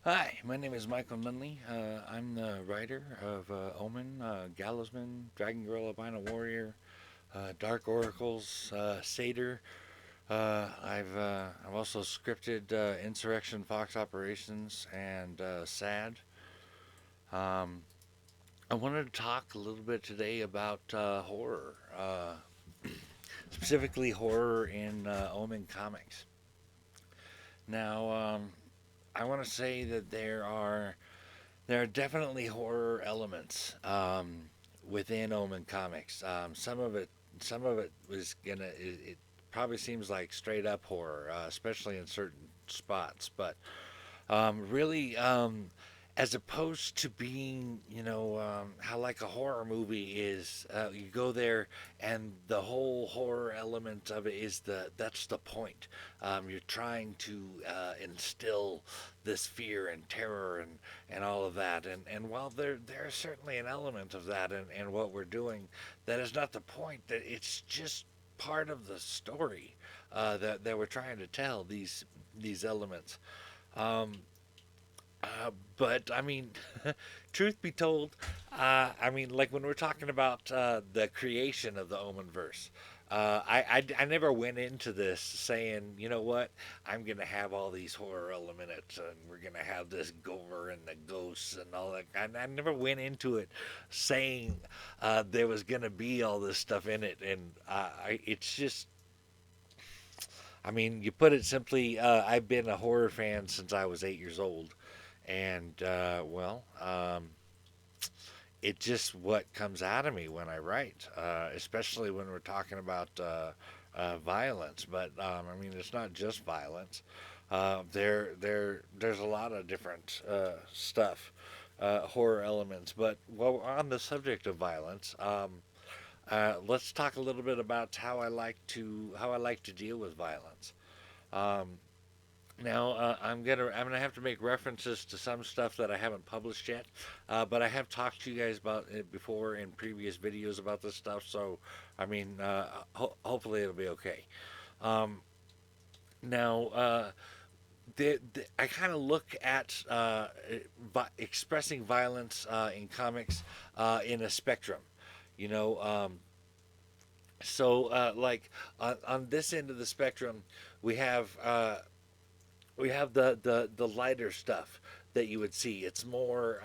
Hi, my name is Michael Nunneley. I'm the writer of Omen, Gallowsman, Dragon Girl, Albino Warrior, Dark Oracles, Satyr. I've also scripted Insurrection, Fox Operations, and SAD. Um, I wanted to talk a little bit today about horror, specifically horror in Omen Comics. Now, I want to say that there are definitely horror elements within Omen Comics. Some of it was it probably seems like straight up horror, especially in certain spots. But really, as opposed to being, how like a horror movie is, you go there and the whole horror element of it is that's the point. You're trying to instill this fear and terror and all of that. And while there's certainly an element of that in what we're doing, that is not the point. That it's just part of the story that we're trying to tell. These elements. Um, but I mean, truth be told, I mean, like when we're talking about the creation of the Omen verse, I never went into this saying, you know what, I'm gonna have all these horror elements and we're gonna have this gore and the ghosts and all that. I never went into it saying there was gonna be all this stuff in it, and it's just. I mean, you put it simply, I've been a horror fan since I was 8 years old, and it's just what comes out of me when I write, especially when we're talking about violence. But I mean, it's not just violence. There's a lot of different stuff, horror elements. But while we're on the subject of violence, let's talk a little bit about how I like to deal with violence. Um, Now I'm gonna have to make references to some stuff that I haven't published yet, but I have talked to you guys about it before in previous videos about this stuff. So I mean, hopefully it'll be okay. Um, now I kind of look at expressing violence in comics in a spectrum. You know, like on this end of the spectrum, we have. We have the lighter stuff that you would see. It's more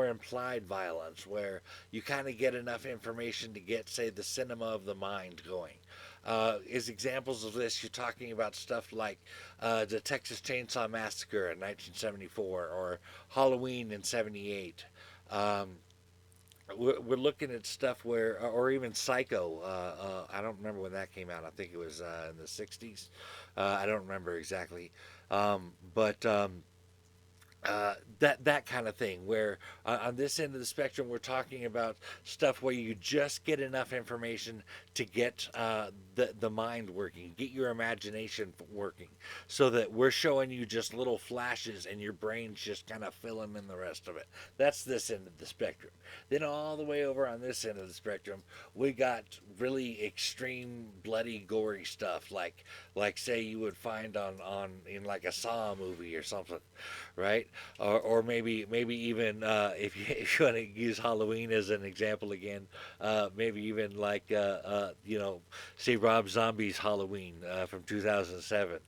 implied violence where you kind of get enough information to get, say, the cinema of the mind going. As examples of this, you're talking about stuff like the Texas Chainsaw Massacre in 1974 or Halloween in '78. Um, we're looking at stuff or even Psycho. I don't remember when that came out. I think it was in the '60s. I don't remember exactly, but that kind of thing where on this end of the spectrum we're talking about stuff where you just get enough information to get the mind working, get your imagination working, so that we're showing you just little flashes and your brain's just kind of filling in the rest of it. That's this end of the spectrum. Then all the way over on this end of the spectrum we got really extreme bloody gory stuff like say you would find on in like a Saw movie or something, right? Or maybe even if you want to use Halloween as an example again, maybe even like say Rob Zombie's Halloween from 2007,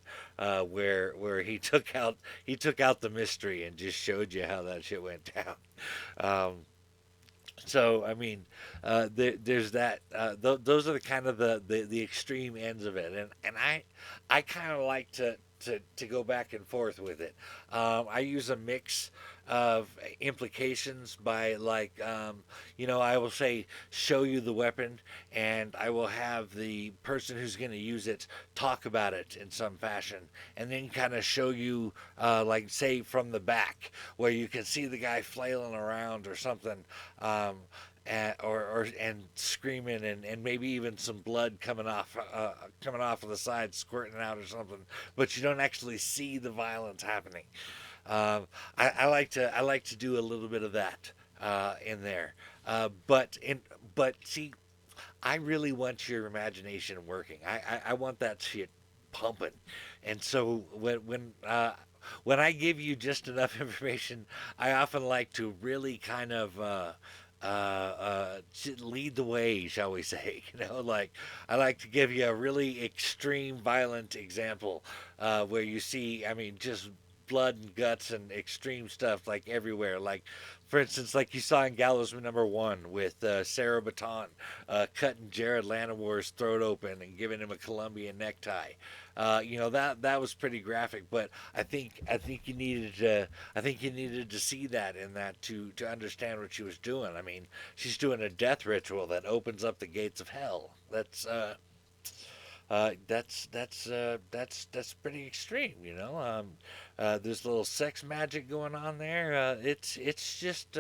where he took out the mystery and just showed you how that shit went down. Um, so I mean, there's that. Those are the kind of the extreme ends of it, and I kind of like to go back and forth with it. I use a mix of implications by I will say show you the weapon, and I will have the person who's going to use it talk about it in some fashion, and then kind of show you like say from the back where you can see the guy flailing around or something. And screaming and maybe even some blood coming off of the side squirting out or something, but you don't actually see the violence happening. I like to do a little bit of that in there, but see, I really want your imagination working. I want that shit pumping, and so when when I give you just enough information, I often like to really kind of lead the way, shall we say? Like I like to give you a really extreme, violent example where you see, I mean, just blood and guts and extreme stuff like everywhere. Like, for instance, like you saw in Gallows #1 with Sarah Baton cutting Jared Lanamore's throat open and giving him a Colombian necktie. That was pretty graphic, but I think you needed to see that in that to understand what she was doing. I mean, she's doing a death ritual that opens up the gates of hell. That's pretty extreme, there's a little sex magic going on there. It's just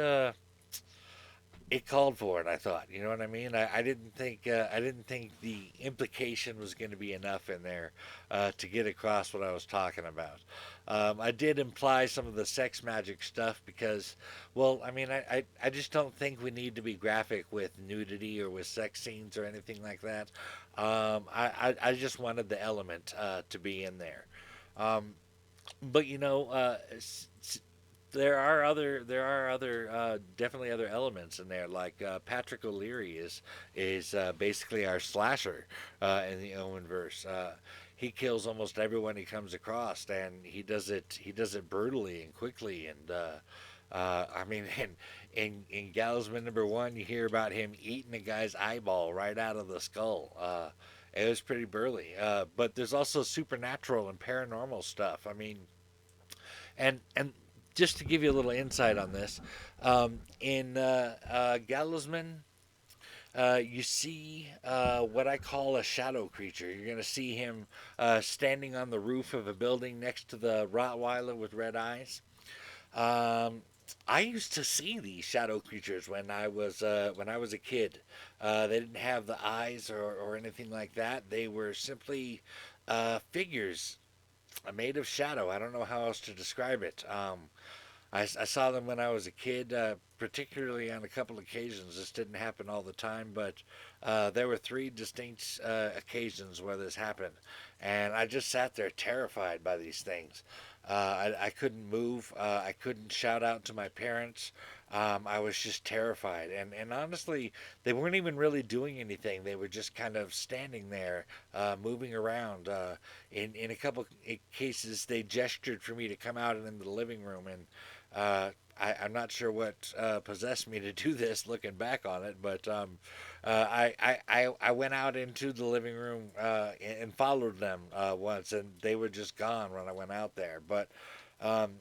it called for it. I thought, you know what I mean. I didn't think the implication was going to be enough in there to get across what I was talking about. I did imply some of the sex magic stuff because, well, I mean, I just don't think we need to be graphic with nudity or with sex scenes or anything like that. I just wanted the element to be in there. Um, but there are other definitely other elements in there. Like Patrick O'Leary is basically our slasher in the Owen verse. He kills almost everyone he comes across, and he does it brutally and quickly. And I mean, in Gallows #1, you hear about him eating a guy's eyeball right out of the skull. It was pretty burly. But there's also supernatural and paranormal stuff. I mean, and just to give you a little insight on this, in Gallowsman, you see what I call a shadow creature. You're going to see him standing on the roof of a building next to the Rottweiler with red eyes. Um, I used to see these shadow creatures when I was a kid. They didn't have the eyes or anything like that. They were simply figures made of shadow. I don't know how else to describe it. I saw them when I was a kid, particularly on a couple occasions. This didn't happen all the time, but there were three distinct occasions where this happened. And I just sat there terrified by these things. I couldn't move. I couldn't shout out to my parents. I was just terrified. And honestly, they weren't even really doing anything. They were just kind of standing there, moving around. In a couple cases, they gestured for me to come out and into the living room. And I'm not sure what possessed me to do this, looking back on it, but I went out into the living room and followed them once, and they were just gone when I went out there. But um,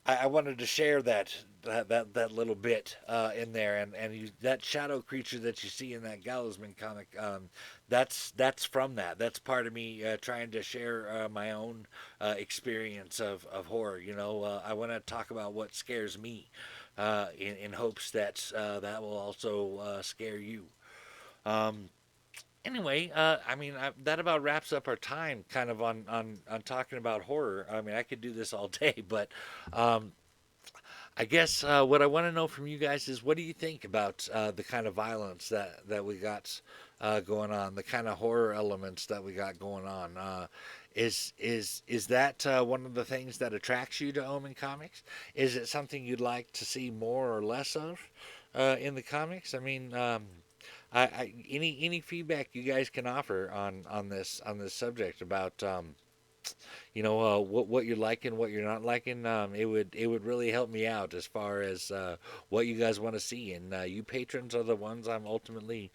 I wanted to share that little bit in there, and that shadow creature that you see in that Gallowsman comic, that's from that. That's part of me trying to share my own experience of horror. I want to talk about what scares me, in hopes that that will also scare you. Um, anyway, I mean, that about wraps up our time, kind of on talking about horror. I mean, I could do this all day, but um, I guess what I want to know from you guys is what do you think about the kind of violence that we got going on, the kind of horror elements that we got going on? Is that one of the things that attracts you to Omen Comics? Is it something you'd like to see more or less of in the comics? I mean, any feedback you guys can offer on this subject about what you're liking, what you're not liking. It would really help me out as far as what you guys want to see, and you patrons are the ones I'm ultimately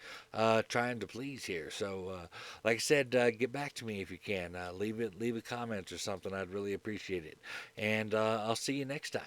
trying to please here. So, like I said, get back to me if you can. Leave a comment or something. I'd really appreciate it, and I'll see you next time.